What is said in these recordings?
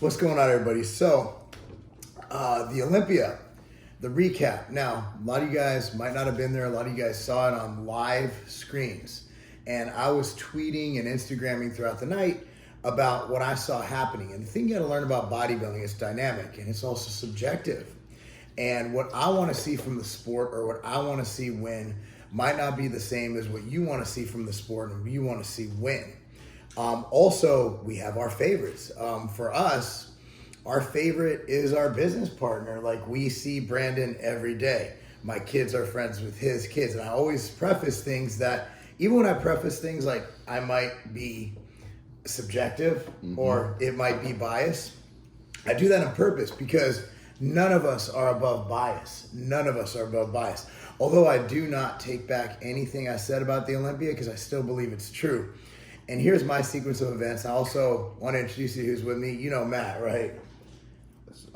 What's going on, everybody? So, the Olympia, the recap. Now, a lot of you guys might not have been there. A lot of you guys saw it on live screens. And I was tweeting and Instagramming throughout the night about what I saw happening. And the thing you got to learn about bodybuilding is dynamic and it's also subjective. And what I want to see from the sport, or what I want to see win, might not be the same as what you want to see from the sport and you want to see win. Also, we have our favorites. For us, our favorite is our business partner. Like, we see Brandon every day. My kids are friends with his kids. And I always preface things that, even when I preface things like I might be subjective or it might be biased, I do that on purpose because none of us are above bias. None of us are above bias. Although I do not take back anything I said about the Olympia because I still believe it's true. And here's my sequence of events. I also want to introduce you who's with me. You know Matt, right?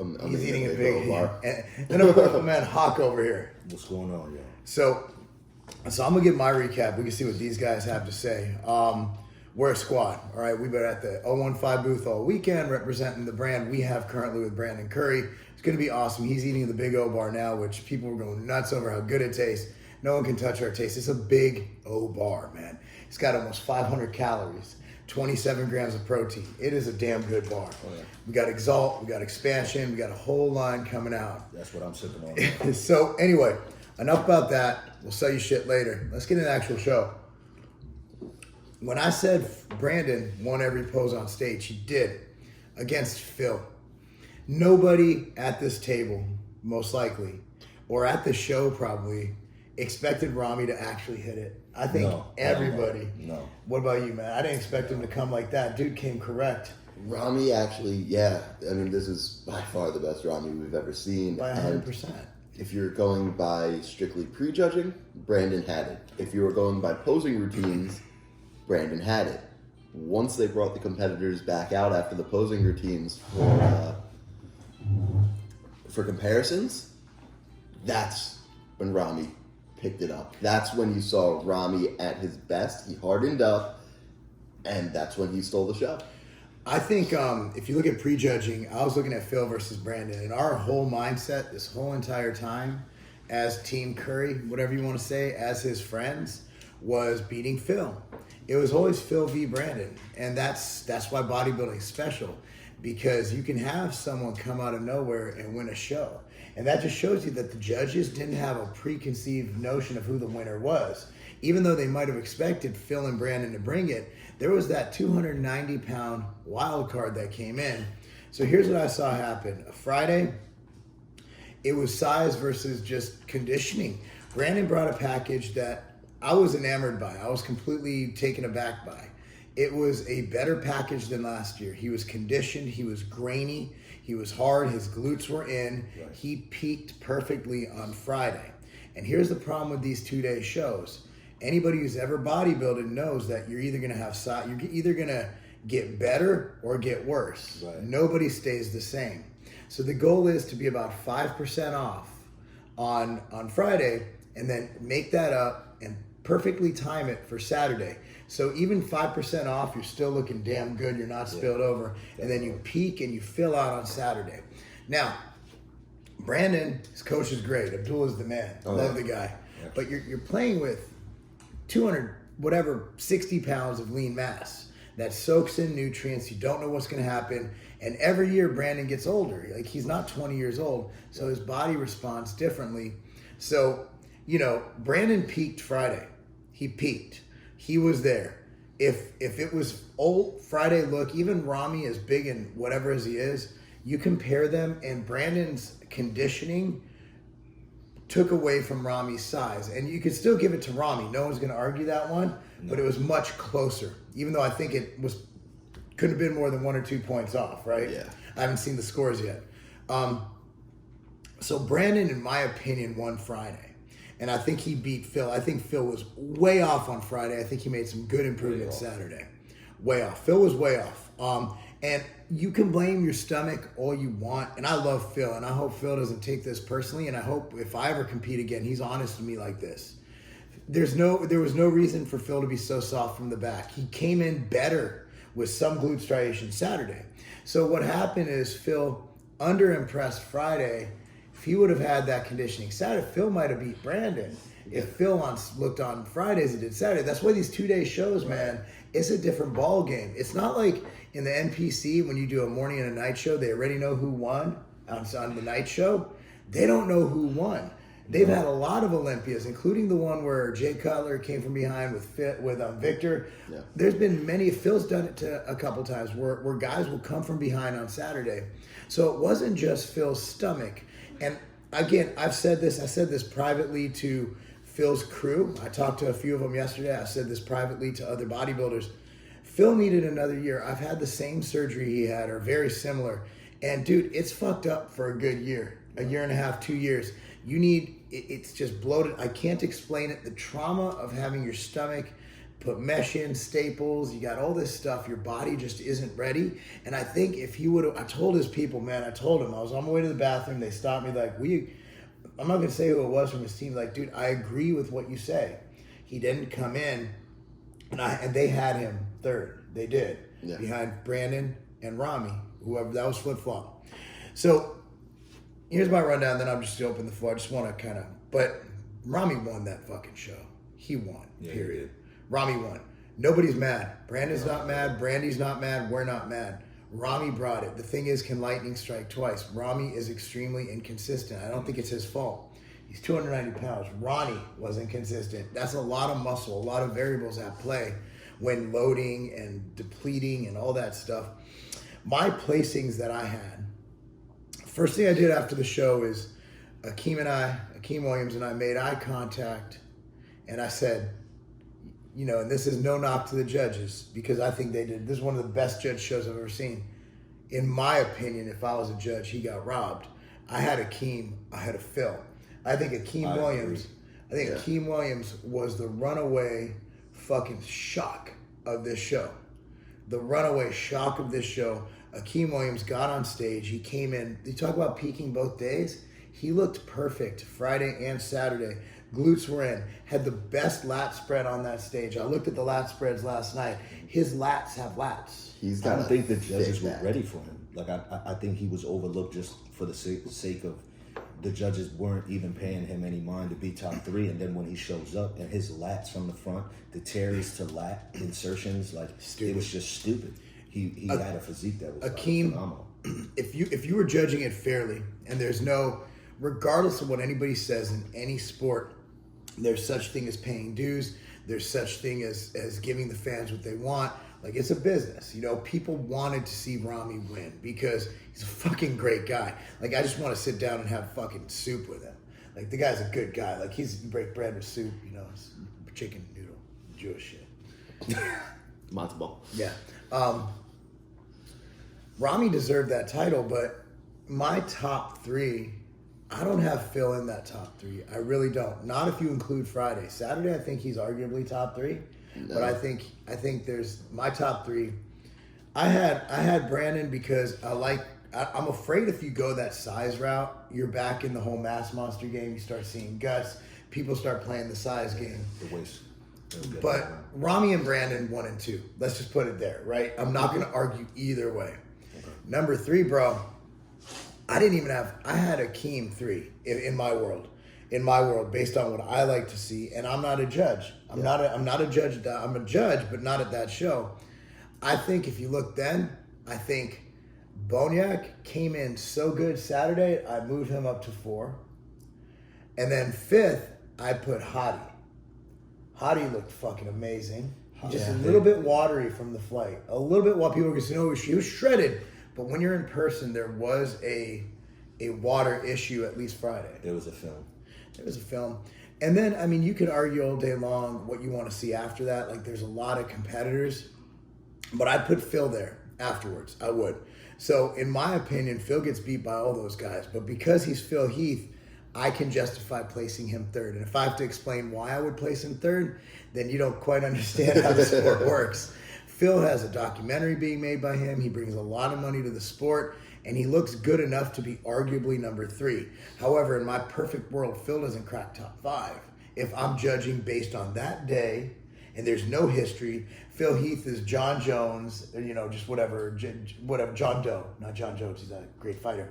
I'm He's eating a big bar. And then of course my man Hawk over here. What's going on, yo? So I'm gonna give my recap. We can see what these guys have to say. We're a squad, all right? We've been at the 015 booth all weekend representing the brand we have currently with Brandon Curry. It's gonna be awesome. He's eating the Big O bar now, which people are going nuts over how good it tastes. No one can touch our taste. It's a Big O bar, man. It's got almost 500 calories, 27 grams of protein. It is a damn good bar. Oh, yeah. We got Exalt, we got Expansion, we got a whole line coming out. That's what I'm sipping on. So anyway, enough about that. We'll sell you shit later. Let's get into the actual show. When I said Brandon won every pose on stage, he did, against Phil. Nobody at this table, most likely, or at the show probably, expected Ramy to actually hit it. I think everybody. No. What about you, man? I didn't expect him to come like that. Dude came correct. Ramy actually, yeah. I mean, this is by far the best Ramy we've ever seen. By 100%. If you're going by strictly prejudging, Brandon had it. If you were going by posing routines, Brandon had it. Once they brought the competitors back out after the posing routines for comparisons, that's when Ramy picked it up. That's when you saw Ramy at his best. He hardened up, and that's when he stole the show. I think if you look at prejudging, I was looking at Phil versus Brandon, and our whole mindset this whole entire time as Team Curry, whatever you want to say, as his friends, was beating Phil. It was always Phil v. Brandon, and that's why bodybuilding is special, because you can have someone come out of nowhere and win a show. And that just shows you that the judges didn't have a preconceived notion of who the winner was. Even though they might have expected Phil and Brandon to bring it, there was that 290-pound wild card that came in. So here's what I saw happen. Friday, it was size versus just conditioning. Brandon brought a package that I was enamored by. I was completely taken aback by. It was a better package than last year. He was conditioned. He was grainy. He was hard. His glutes were in. Right. He peaked perfectly on Friday. And here's the problem with these 2-day shows. Anybody who's ever bodybuilded knows that you're either going to get better or get worse. Right. Nobody stays the same. So the goal is to be about 5% off on Friday, and then make that up and perfectly time it for Saturday. So even 5% off, you're still looking damn good. You're not spilled over. And then you peak and you fill out on Saturday. Now, Brandon, his coach is great. Abdullah's the man. Love the guy. Yeah. But you're playing with 60 pounds of lean mass that soaks in nutrients. You don't know what's going to happen. And every year Brandon gets older. Like, he's not 20 years old. So his body responds differently. So, Brandon peaked Friday. He peaked. He was there. If it was old Friday look, even Ramy, as big and whatever as he is, you compare them, and Brandon's conditioning took away from Ramy's size. And you could still give it to Ramy. No one's going to argue that one, but it was much closer. Even though I think couldn't have been more than 1 or 2 points off, right? Yeah. I haven't seen the scores yet. So Brandon, in my opinion, won Friday. And I think he beat Phil. I think Phil was way off on Friday. I think he made some good improvements Saturday. Way off. Phil was way off. And you can blame your stomach all you want. And I love Phil. And I hope Phil doesn't take this personally. And I hope if I ever compete again, he's honest with me like this. There was no reason for Phil to be so soft from the back. He came in better with some glute striation Saturday. So what happened is Phil underimpressed Friday. If he would have had that conditioning Saturday, Phil might have beat Brandon. If Phil looked on Friday as he did Saturday, that's why these 2-day shows, man, it's a different ball game. It's not like in the NPC when you do a morning and a night show, they already know who won on the night show. They don't know who won. They've had a lot of Olympias, including the one where Jay Cutler came from behind with Victor. Yeah. There's been many. Phil's done it a couple times where guys will come from behind on Saturday. So it wasn't just Phil's stomach. And again, I said this privately to Phil's crew. I talked to a few of them yesterday. I said this privately to other bodybuilders. Phil needed another year. I've had the same surgery he had, or very similar. And dude, it's fucked up for a good year, a year and a half, 2 years. It's just bloated. I can't explain it. The trauma of having your stomach put mesh in, staples, you got all this stuff, your body just isn't ready. And I think if he would have, I told his people, man, I told him, I was on my way to the bathroom, they stopped me like, I'm not gonna say who it was from his team, like, dude, I agree with what you say. He didn't come in, and they had him third. They did. Yeah. Behind Brandon and Ramy, whoever, that was flip-flop. So, here's my rundown, then I'm just gonna open the floor. I just wanna but Ramy won that fucking show. He won, period. Ramy won. Nobody's mad. Brandon's not mad. Brandy's not mad. We're not mad. Ramy brought it. The thing is, can lightning strike twice? Ramy is extremely inconsistent. I don't think it's his fault. He's 290 pounds. Ronnie was inconsistent. That's a lot of muscle, a lot of variables at play when loading and depleting and all that stuff. My placings that I had, first thing I did after the show is Akim Williams and I made eye contact, and I said, and this is no knock to the judges, because I think this is one of the best judge shows I've ever seen. In my opinion, if I was a judge, he got robbed. I had Akim ahead of Phil. I think Akim Williams was the runaway fucking shock of this show. The runaway shock of this show. Akim Williams got on stage. He came in. You talk about peaking both days. He looked perfect Friday and Saturday. Glutes were in. Had the best lat spread on that stage. I looked at the lat spreads last night. His lats have lats. I don't think the judges were ready for him. Like I think he was overlooked just for the sake of the judges weren't even paying him any mind to be top 3. And then when he shows up and his lats from the front, the tears to lat insertions, like stupid. It was just stupid. He had a physique that was Akim, phenomenal. If you were judging it fairly, and there's no, regardless of what anybody says in any sport, there's such thing as paying dues. There's such thing as giving the fans what they want. Like, it's a business. People wanted to see Ramy win because he's a fucking great guy. Like, I just want to sit down and have fucking soup with him. Like, the guy's a good guy. Like, you break bread with soup, it's chicken noodle, Jewish shit. Matzo ball. Yeah. Ramy deserved that title, but my top 3, I don't have Phil in that top 3. I really don't. Not if you include Friday. Saturday, I think he's arguably top 3. No. But I think there's my top 3. I had Brandon because I'm afraid if you go that size route, you're back in the whole mass monster game. You start seeing guts. People start playing the size game. The waist. But Ramy and Brandon 1 and 2. Let's just put it there, right? I'm not going to argue either way. Okay. Number 3, bro. I had Akim 3 in my world. In my world, based on what I like to see, and I'm not a judge. I'm not a judge. I'm a judge, but not at that show. I think if you look then, I think Boniak came in so good Saturday, I moved him up to 4. And then 5th, I put Hadi. Hadi looked fucking amazing. Just a little bit watery from the flight. A little bit while people were saying, he was shredded. But when you're in person, there was a water issue at least Friday. There was a film. And then, you could argue all day long what you want to see after that. Like, there's a lot of competitors. But I'd put Phil there afterwards. I would. So, in my opinion, Phil gets beat by all those guys. But because he's Phil Heath, I can justify placing him 3rd. And if I have to explain why I would place him 3rd, then you don't quite understand how the sport works. Phil has a documentary being made by him. He brings a lot of money to the sport. And he looks good enough to be arguably number 3. However, in my perfect world, Phil doesn't crack top 5. If I'm judging based on that day and there's no history. Phil Heath is John Jones, you know, just whatever, John Doe, not John Jones. He's a great fighter,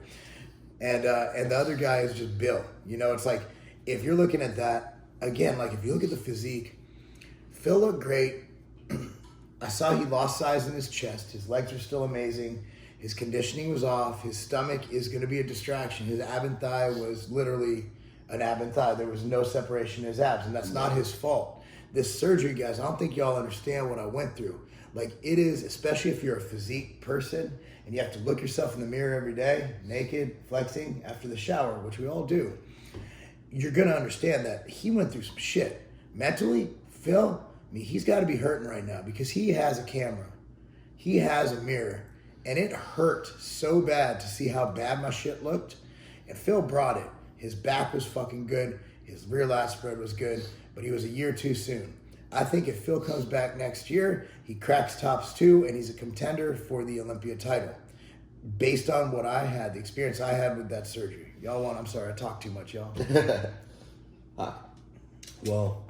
and the other guy is just Bill. You know, it's like if you're looking at that again, like if you look at the physique, Phil looked great. I saw he lost size in his chest. His legs are still amazing. His conditioning was off. His stomach is going to be a distraction. His ab and thigh was literally an ab and thigh. There was no separation in his abs, and that's not his fault. This surgery, guys, I don't think y'all understand what I went through. Like, it is, especially if you're a physique person and you have to look yourself in the mirror every day, naked, flexing, after the shower, which we all do. You're going to understand that he went through some shit. Mentally, Phil, I mean, he's got to be hurting right now because he has a camera. He has a mirror. And it hurt so bad to see how bad my shit looked. And Phil brought it. His back was fucking good. His rear lat spread was good. But he was a year too soon. I think if Phil comes back next year, he cracks tops 2 and he's a contender for the Olympia title. Based on what I had, the experience I had with that surgery. Y'all want, I'm sorry, I talk too much, y'all. Well,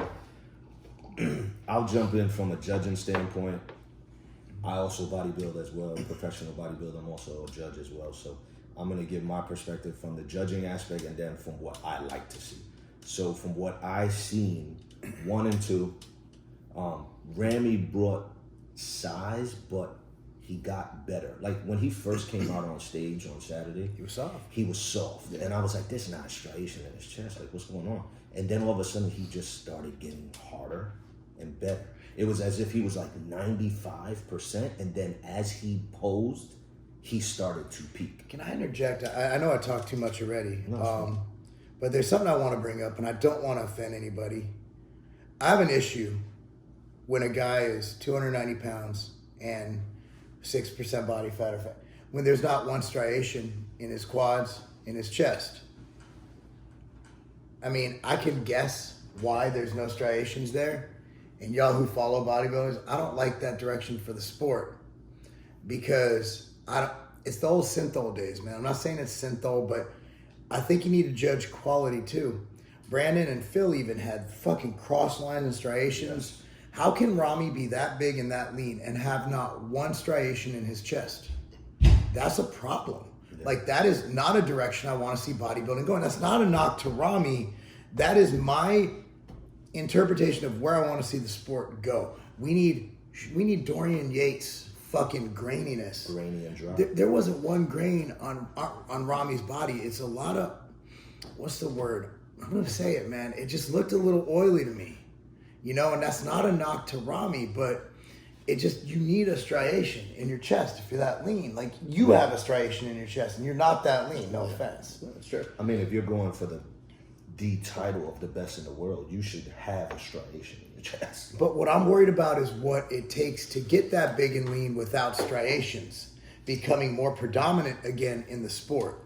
I'll jump in from a judging standpoint. I also bodybuild as well, professional bodybuilder. I'm also a judge as well. So I'm going to give my perspective from the judging aspect and then from what I like to see. So from what I seen, 1 and 2, Ramy brought size, but he got better. Like when he first came out on stage on Saturday, He was soft. He was soft. Yeah. And I was like, there's not striation in his chest. Like, what's going on? And then all of a sudden, he just started getting harder and better. It was as if he was like 95%, and then as he posed, he started to peak. Can I interject? I know I talked too much already, No, but there's something I want to bring up, and I don't want to offend anybody. I have an issue when a guy is 290 pounds and 6% body fat or fat, when there's not one striation in his quads, in his chest. I mean, I can guess why there's no striations there. And y'all who follow bodybuilders, I don't like that direction for the sport because it's the old synthol days, man. I'm not saying it's synthol, but I think you need to judge quality too. Brandon and Phil even had fucking cross lines and striations. How can Ramy be that big and that lean and have not one striation in his chest? That's a problem. Yeah. Like, that is not a direction I want to see bodybuilding going. That's not a knock to Ramy. That is my interpretation of where I want to see the sport go. We need Dorian Yates fucking graininess. Grainy and dry. There wasn't one grain on Ramy's body. It's a lot of, what's the word? I'm going to say it, man. It just looked a little oily to me. You know, and that's not a knock to Ramy, but it just, you need a striation in your chest if you're that lean. Like, you have a striation in your chest and you're not that lean, no offense. That's true. I mean, if you're going for the title of the best in the world, you should have a striation in your chest. But what I'm worried about is what it takes to get that big and lean without striations becoming more predominant again in the sport.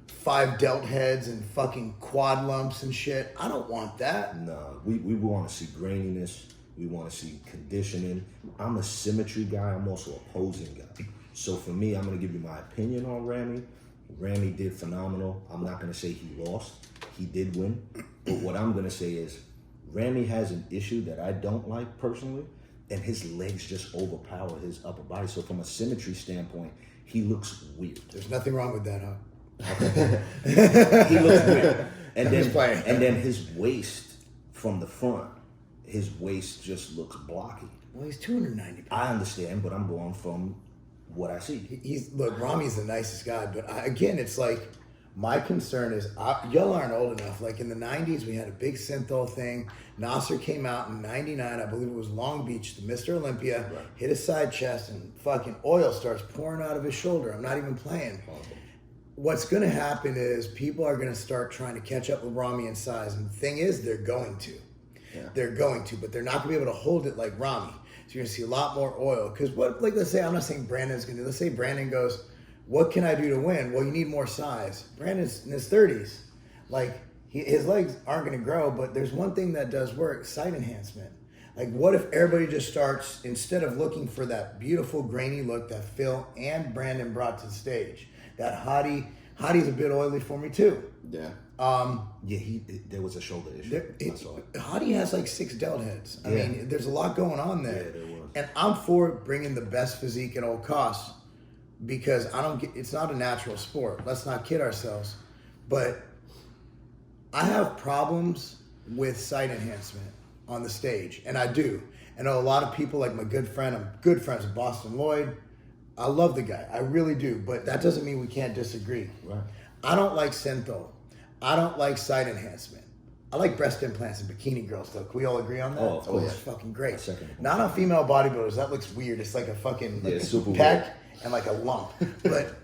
5 delt heads and fucking quad lumps and shit. I don't want that. No, we want to see graininess. We want to see conditioning. I'm a symmetry guy. I'm also a posing guy. So for me, I'm going to give you my opinion on Ramy. Ramy did phenomenal. I'm not going to say he lost. He did win. But what I'm going to say is Ramy has an issue that I don't like personally, and his legs just overpower his upper body. So from a symmetry standpoint, he looks weird. There's nothing wrong with that, huh? He looks weird. And then his waist from the front, his waist just looks blocky. Well, he's 290 pounds. I understand, but I'm going from what I see. Look, Ramy's the nicest guy, but again, it's like, my concern is, y'all aren't old enough. Like in the 90s, we had a big synthol thing. Nasser came out in 99, I believe it was Long Beach, the Mr. Olympia, right. Hit his side chest and fucking oil starts pouring out of his shoulder. I'm not even playing. What's going to happen is people are going to start trying to catch up with Ramy in size. And the thing is, they're going to. Yeah. They're going to, but they're not going to be able to hold it like Ramy. So you're going to see a lot more oil. Because let's say, I'm not saying Brandon's going to do. Let's say Brandon goes, what can I do to win? Well, you need more size. Brandon's in his 30s. Like, his legs aren't going to grow, but there's one thing that does work, sight enhancement. Like, what if everybody just starts, instead of looking for that beautiful grainy look that Phil and Brandon brought to the stage, that Hottie's a bit oily for me too. Yeah. There was a shoulder issue. I saw it. Hottie has like 6 delt heads. I mean, there's a lot going on there. Yeah, there was. And I'm for bringing the best physique at all costs because it's not a natural sport. Let's not kid ourselves. But I have problems with sight enhancement on the stage, and I do. I know a lot of people, like my good friend, I'm good friends with Boston Lloyd. I love the guy. I really do. But that doesn't mean we can't disagree. Right. I don't like Syntho. I don't like sight enhancement. I like breast implants and bikini girls, though. Can we all agree on that? Oh, of course. It's fucking great. Second. Not on female bodybuilders. That looks weird. It's like a fucking like super peck weird. and like a lump. But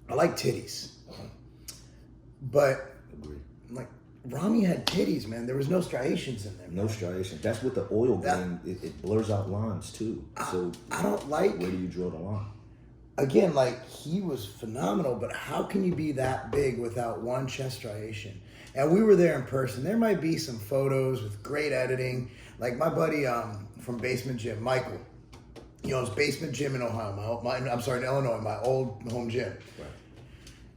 I like titties. But Agree. like Ramy had titties, man. There was no striations in there. No striation. That's what the oil game, it blurs out lines too. So I don't like... Where do you draw the line? Again, like, he was phenomenal, but how can you be that big without one chest striation? And we were there in person. There might be some photos with great editing. Like my buddy from Basement Gym, Michael, he owns Basement Gym in Ohio. In Illinois, my old home gym. Right.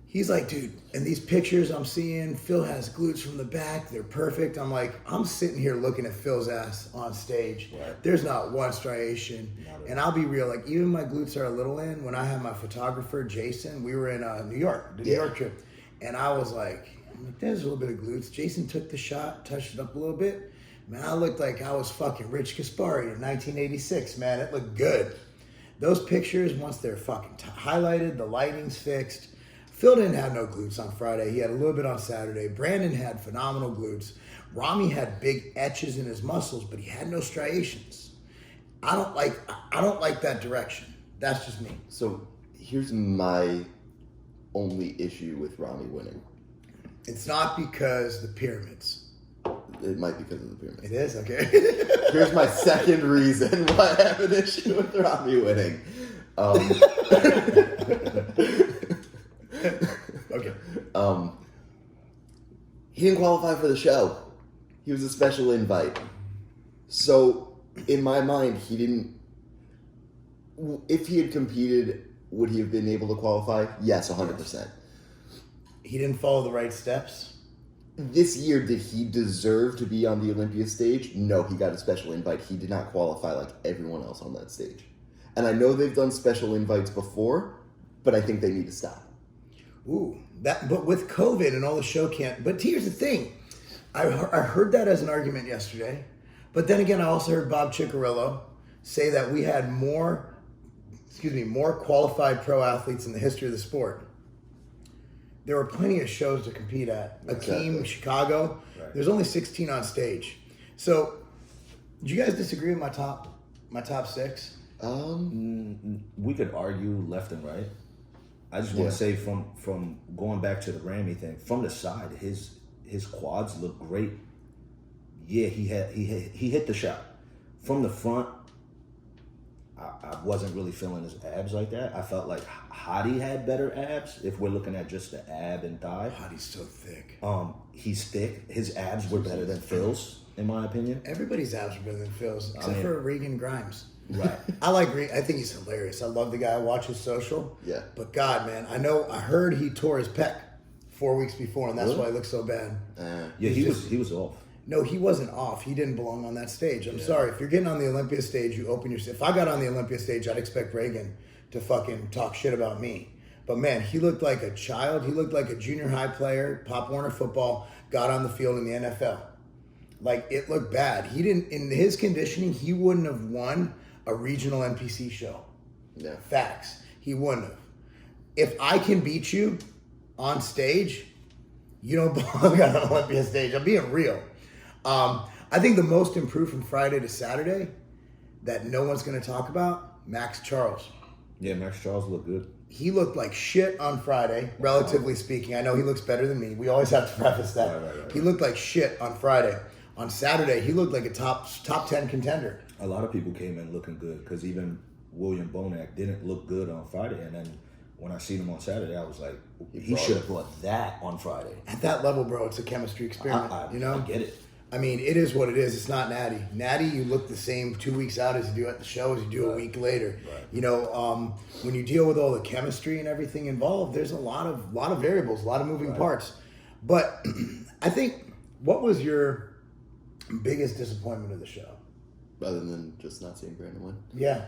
He's like, dude, in these pictures I'm seeing, Phil has glutes from the back. They're perfect. I'm like, I'm sitting here looking at Phil's ass on stage. Right. There's not one striation. And I'll be real, like, even my glutes are a little in. When I had my photographer, Jason, we were in New York, the New York trip. And I was like, there's a little bit of glutes. Jason took the shot, touched it up a little bit. Man, I looked like I was fucking Rich Gaspari in 1986, man. It looked good. Those pictures, once they're fucking highlighted, the lighting's fixed. Phil didn't have no glutes on Friday. He had a little bit on Saturday. Brandon had phenomenal glutes. Ramy had big etches in his muscles, but he had no striations. I don't like that direction. That's just me. So here's my only issue with Ramy winning. It's not because the pyramids. It might be because of the pyramids. It is? Okay. Here's my second reason why I have an issue with Ramy winning. Okay. He didn't qualify for the show. He was a special invite. So, in my mind, he didn't... If he had competed, would he have been able to qualify? Yes, 100%. He didn't follow the right steps? This year, did he deserve to be on the Olympia stage? No, he got a special invite. He did not qualify like everyone else on that stage. And I know they've done special invites before, but I think they need to stop. Ooh, but with COVID and all the show can't. But here's the thing, I heard that as an argument yesterday, but then again, I also heard Bob Ciccarello say that we had more qualified pro athletes in the history of the sport. There were plenty of shows to compete at. Akim, Chicago. Right. There's only 16 on stage. So, do you guys disagree with my top 6? We could argue left and right. I just want to say from going back to the Ramy thing, from the side, his quads look great. Yeah, he hit the shot. From the front, I wasn't really feeling his abs like that. I felt like Hottie had better abs if we're looking at just the ab and thigh. Hottie's so thick. He's thick. His abs were better than Phil's, in my opinion. Everybody's abs are better than Phil's, except for Regan Grimes. Right. I think he's hilarious. I love the guy. I watch his social. Yeah. But God, man, I heard he tore his pec 4 weeks before, and that's why he looks so bad. Yeah, he was off. No, he wasn't off. He didn't belong on that stage. I'm sorry. If you're getting on the Olympia stage, you open your... If I got on the Olympia stage, I'd expect Reagan to fucking talk shit about me. But man, he looked like a child. He looked like a junior high player, Pop Warner football, got on the field in the NFL. Like, it looked bad. He didn't... In his conditioning, he wouldn't have won a regional NPC show. Yeah. Facts. He wouldn't have. If I can beat you on stage, you don't belong on an Olympia stage. I'm being real. I think the most improved from Friday to Saturday that no one's going to talk about, Max Charles. Yeah, Max Charles looked good. He looked like shit on Friday, relatively speaking. I know he looks better than me. We always have to preface that. Right. He looked like shit on Friday. On Saturday, he looked like a top 10 contender. A lot of people came in looking good because even William Bonac didn't look good on Friday. And then when I seen him on Saturday, I was like, he should have brought that on Friday. At that level, bro, it's a chemistry experiment. I get it. I mean, it is what it is. It's not natty. Natty, you look the same 2 weeks out as you do at the show as you do a week later. Right. You know, when you deal with all the chemistry and everything involved, there's a lot of variables, a lot of moving parts. But I think, what was your biggest disappointment of the show? Other than just not seeing Brandon win. Yeah.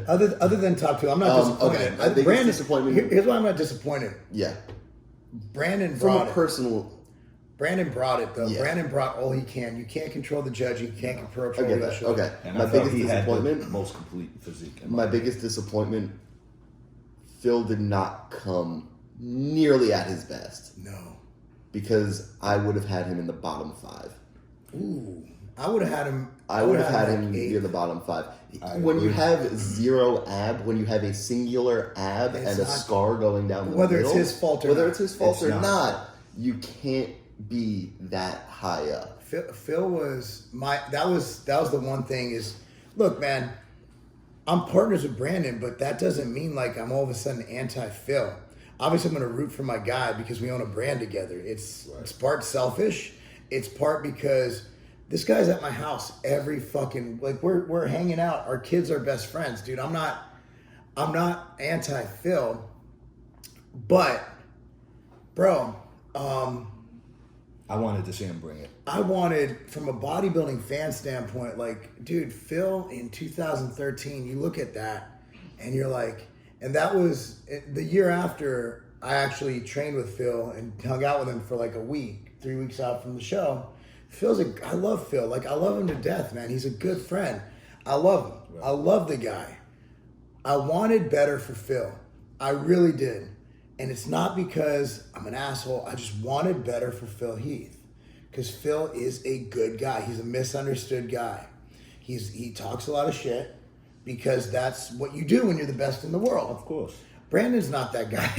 Other than top two, I'm not disappointed. Okay. My biggest disappointment. Here's why I'm not disappointed. Yeah. Brandon From brought a it. personal. Brandon brought it though. Yeah. Brandon brought all he can. You can't control the judging. You can't control I get the that. show. Okay. And My I thought biggest he had the disappointment. most complete physique. My biggest disappointment. Phil did not come nearly at his best No. because I would have had him in the bottom 5. Ooh. I would have had him. I would have had like him 8. near the bottom 5. I When you agree. have zero ab, when you have a singular ab It's and a not- scar going down the whether middle, it's his fault or whether not. it's his fault It's or not. not, you can't be that high up. Phil was that was the one thing is, look, man, I'm partners with Brandon, but that doesn't mean like I'm all of a sudden anti-Phil. Obviously, I'm going to root for my guy because we own a brand together. It's part selfish. It's part because this guy's at my house every fucking, like, we're hanging out. Our kids are best friends, dude. I'm not anti-Phil, but bro, I wanted to see him bring it. I wanted, from a bodybuilding fan standpoint, like, dude, Phil in 2013, you look at that and you're like, and that was the year after I actually trained with Phil and hung out with him for like a week, 3 weeks out from the show. I love Phil. Like, I love him to death, man. He's a good friend. I love him. I love the guy. I wanted better for Phil. I really did. And it's not because I'm an asshole. I just wanted better for Phil Heath. Because Phil is a good guy. He's a misunderstood guy. He talks a lot of shit because that's what you do when you're the best in the world. Of course. Brandon's not that guy.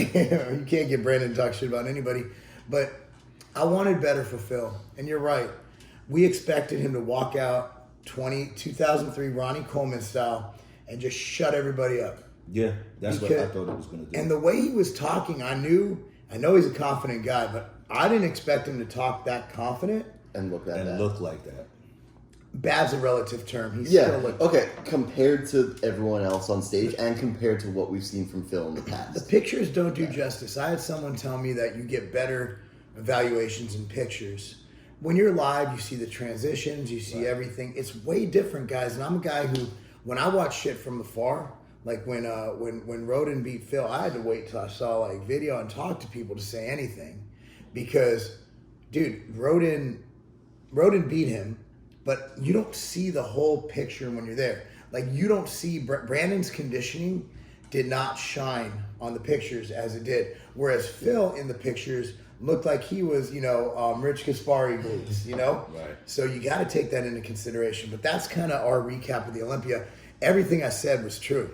You can't get Brandon to talk shit about anybody. But I wanted better for Phil. And you're right. We expected him to walk out 2003 Ronnie Coleman style and just shut everybody up. Yeah, that's what I thought it was going to do. And the way he was talking, I know he's a confident guy, but I didn't expect him to talk that confident. And look at that. look like that. Bad's a relative term. He's Yeah. still like, Okay. Compared to everyone else on stage and compared to what we've seen from Phil in the the past. pictures don't do justice. I had someone tell me that you get better evaluations in pictures. When you're live, you see the transitions, you see everything. It's way different, guys. And I'm a guy who, when I watch shit from afar, like when Roden beat Phil, I had to wait till I saw like video and talk to people to say anything, because, dude, Roden beat him, but you don't see the whole picture when you're there. Like, you don't see Brandon's conditioning did not shine on the pictures as it did, whereas Phil in the pictures looked like he was, Rich Gaspari glutes, Right. So you got to take that into consideration. But that's kind of our recap of the Olympia. Everything I said was true.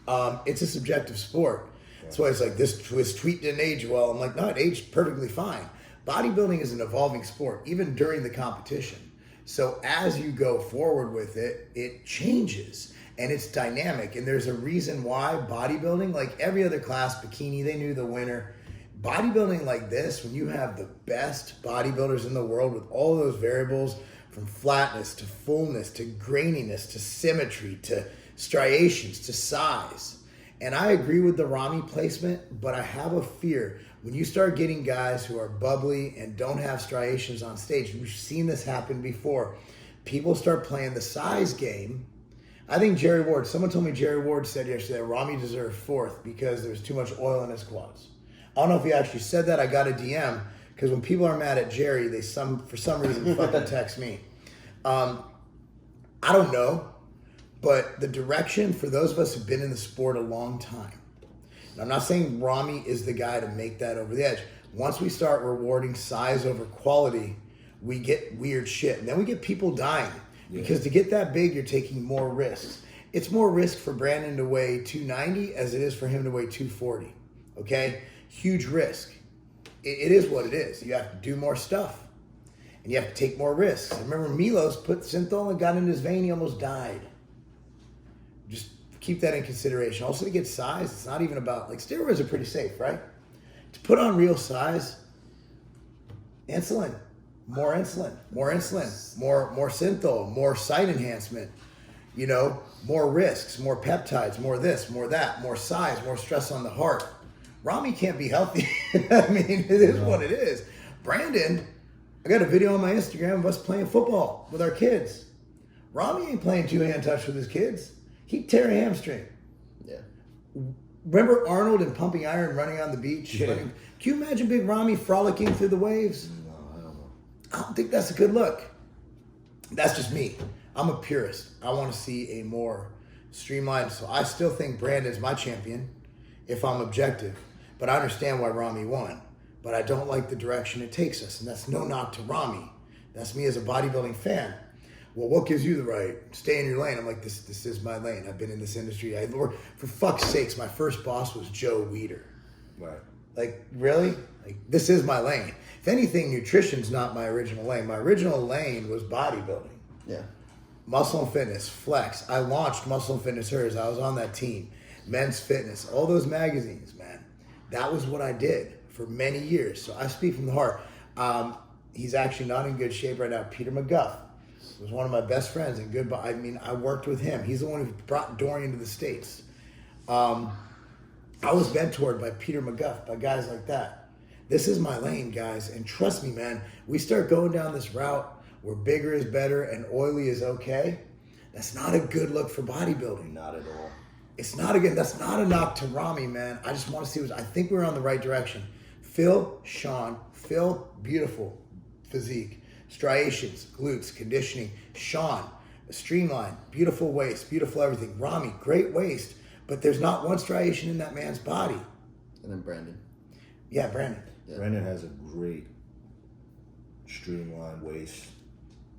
It's a subjective sport. That's why it's like, this tweet didn't age well. I'm like, no, it aged perfectly fine. Bodybuilding is an evolving sport, even during the competition. So as you go forward with it, it changes and it's dynamic. And there's a reason why bodybuilding, like every other class, bikini, they knew the winner. Bodybuilding like this, when you have the best bodybuilders in the world with all those variables, from flatness to fullness to graininess to symmetry to striations to size. And I agree with the Ramy placement, but I have a fear. When you start getting guys who are bubbly and don't have striations on stage, we've seen this happen before. People start playing the size game. I think someone told me Jerry Ward said yesterday Ramy deserved 4th because there's too much oil in his quads. I don't know if he actually said that. I got a DM because when people are mad at Jerry, they for some reason fucking text me. I don't know, but the direction for those of us who've been in the sport a long time, and I'm not saying Ramy is the guy to make that over the edge. Once we start rewarding size over quality, we get weird shit. And then we get people dying. Yeah. Because to get that big, you're taking more risks. It's more risk for Brandon to weigh 290 as it is for him to weigh 240. Okay? Huge risk. It is what it is. You have to do more stuff. And you have to take more risks. I remember Milos put synthol and got in his vein, he almost died. Just keep that in consideration. Also, to get size, it's not even about, like, steroids are pretty safe, right? To put on real size, more synthol, more site enhancement, more risks, more peptides, more this, more that, more size, more stress on the heart, Ramy can't be healthy. I mean, it is what it is. Brandon, I got a video on my Instagram of us playing football with our kids. Ramy ain't playing two-hand touch with his kids. He'd tear a hamstring. Yeah. Remember Arnold and Pumping Iron running on the beach? Yeah. Can you imagine Big Ramy frolicking through the waves? No, I don't know. I don't think that's a good look. That's just me. I'm a purist. I want to see a more streamlined. So I still think Brandon's my champion if I'm objective. But I understand why Ramy won. But I don't like the direction it takes us. And that's no knock to Ramy. That's me as a bodybuilding fan. Well, what gives you the right? Stay in your lane. I'm like, this is my lane. I've been in this industry. For fuck's sakes, my first boss was Joe Weider. Right. Like, really? Like, this is my lane. If anything, nutrition's not my original lane. My original lane was bodybuilding. Yeah. Muscle and Fitness, Flex. I launched Muscle and Fitness Hers. I was on that team. Men's Fitness, all those magazines, man. That was what I did for many years. So I speak from the heart. He's actually not in good shape right now. Peter McGuff was one of my best friends and good. I mean, I worked with him. He's the one who brought Dorian to the States. I was mentored by Peter McGuff, by guys like that. This is my lane, guys. And trust me, man, we start going down this route where bigger is better and oily is okay. That's not a good look for bodybuilding. Not at all. It's not, again, that's not a knock to Ramy, man. I just want to see I think we're on the right direction. Phil, beautiful physique. Striations, glutes, conditioning. Sean, streamline, beautiful waist, beautiful everything. Ramy, great waist, but there's not one striation in that man's body. And then Brandon. Yeah, Brandon. Yeah. Brandon has a great streamlined waist.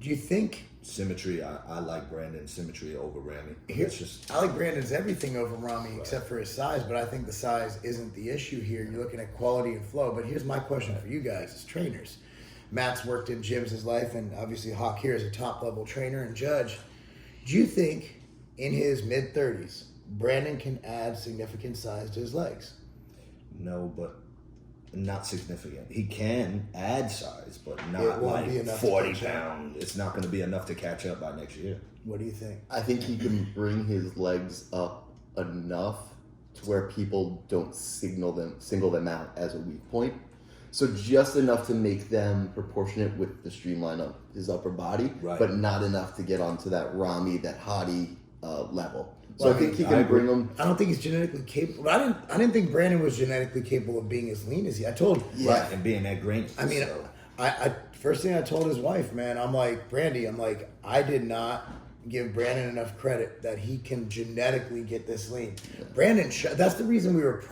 Do you think... Symmetry, I like Brandon's symmetry over Ramy. I like Brandon's everything over Ramy except for his size, but I think the size isn't the issue here. You're looking at quality and flow. But here's my question for you guys as trainers. Matt's worked in gyms his life, and obviously Hawk here is a top-level trainer and judge. Do you think in his mid-30s, Brandon can add significant size to his legs? No, but not significant. He can add size, but It not won't like be enough to 40 catch up. pounds. It's not going to be enough to catch up by next year. What do you think? I think he can bring his legs up enough to where people don't single them out as a weak point. So just enough to make them proportionate with the streamline of his upper body, Right. but not enough to get onto that Ramy, that hottie level. So Well, I think he can bring them. I don't think he's genetically capable. I didn't think Brandon was genetically capable of being as lean as he. I told. Yeah. Right, and being that grainy. I mean, so. I first thing I told his wife, man, I'm like, Brandy, I'm like, I did not give Brandon enough credit that he can genetically get this lean. Yeah. Brandon, that's the reason we were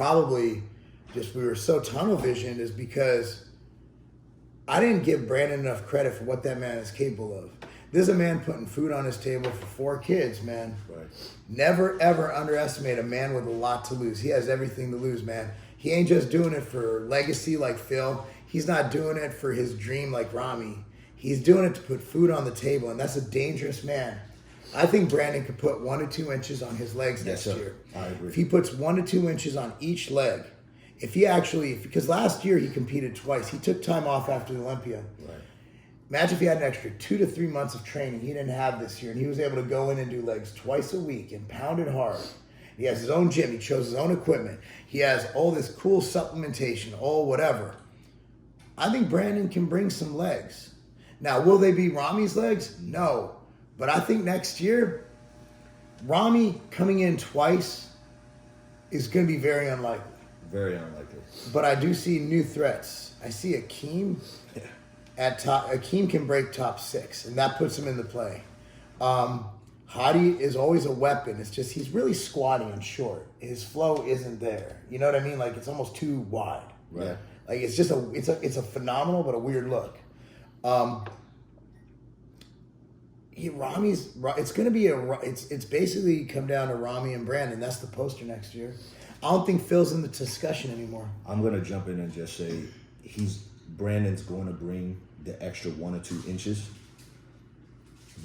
so tunnel visioned, is because I didn't give Brandon enough credit for what that man is capable of. This is a man putting food on his table for 4 kids, man. Right. Never, ever underestimate a man with a lot to lose. He has everything to lose, man. He ain't just doing it for legacy like Phil. He's not doing it for his dream like Ramy. He's doing it to put food on the table, and that's a dangerous man. I think Brandon could put 1 to 2 inches on his legs next year. I agree. If he puts 1 to 2 inches on each leg, because last year he competed twice. He took time off after the Olympia. Right. Imagine if he had an extra 2 to 3 months of training he didn't have this year, and he was able to go in and do legs twice a week and pound it hard. He has his own gym. He chose his own equipment. He has all this cool supplementation, all whatever. I think Brandon can bring some legs. Now, will they be Ramy's legs? No. But I think next year, Ramy coming in twice is going to be very unlikely. Very unlikely. But I do see new threats. I see Akim at top. Akim can break top 6, and that puts him in the play. Hottie is always a weapon. It's just he's really squatty and short. His flow isn't there. You know what I mean? Like, it's almost too wide. Right. Yeah. Like, it's just it's a phenomenal but a weird look. It's going to be it's basically come down to Ramy and Brandon. That's the poster next year. I don't think Phil's in the discussion anymore. I'm going to jump in and just say Brandon's going to bring the extra 1 or 2 inches.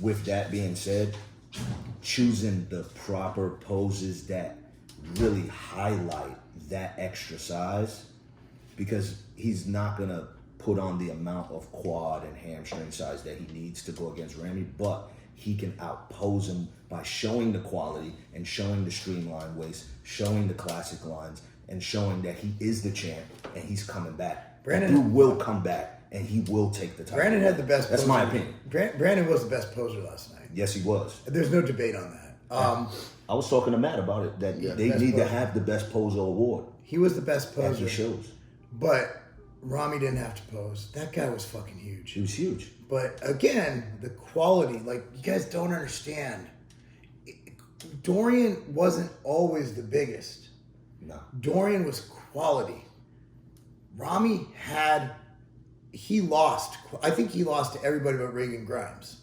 With that being said, choosing the proper poses that really highlight that extra size, because he's not going to put on the amount of quad and hamstring size that he needs to go against Ramy, but he can outpose him by showing the quality and showing the streamlined waist, showing the classic lines, and showing that he is the champ and he's coming back. Brandon Dude will come back and he will take the title. Brandon had the best. That's poser. my opinion. Brandon was the best poser last night. Yes, he was. There's no debate on that. I was talking to Matt about it, that they best need to poser. have the best poser award He was the best at poser. the shows. But Ramy didn't have to pose. That guy was fucking huge. He was huge. But again, the quality, like, you guys don't understand. Dorian wasn't always the biggest. No. Dorian was quality. Ramy he lost. I think he lost to everybody but Reagan Grimes.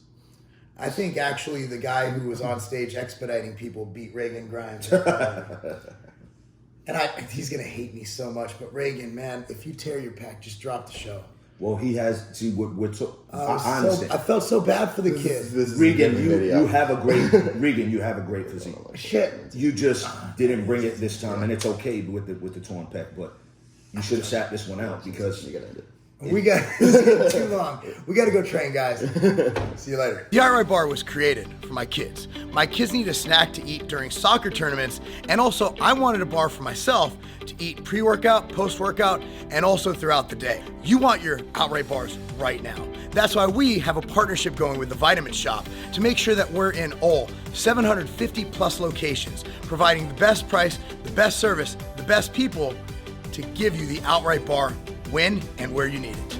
I think actually the guy who was on stage expediting people beat Reagan Grimes. And he's going to hate me so much, but Reagan, man, if you tear your pack, just drop the show. Well, he has. See, I understand. I felt so bad for the kid. This is Regan, a different video. you have a great Regan. You have a great physique. Shit. You just didn't bring it this time, and it's okay with the torn pec. But you should have sat this one out because You gotta end it. We got this is too long. We got to go train, guys. See you later. The outright bar was created for my kids. My kids need a snack to eat during soccer tournaments, and also I wanted a bar for myself to eat pre-workout, post-workout, and also throughout the day. You want your outright bars right now. That's why we have a partnership going with the Vitamin Shop to make sure that we're in all 750 plus locations, providing the best price, the best service, the best people to give you the outright bar when and where you need it.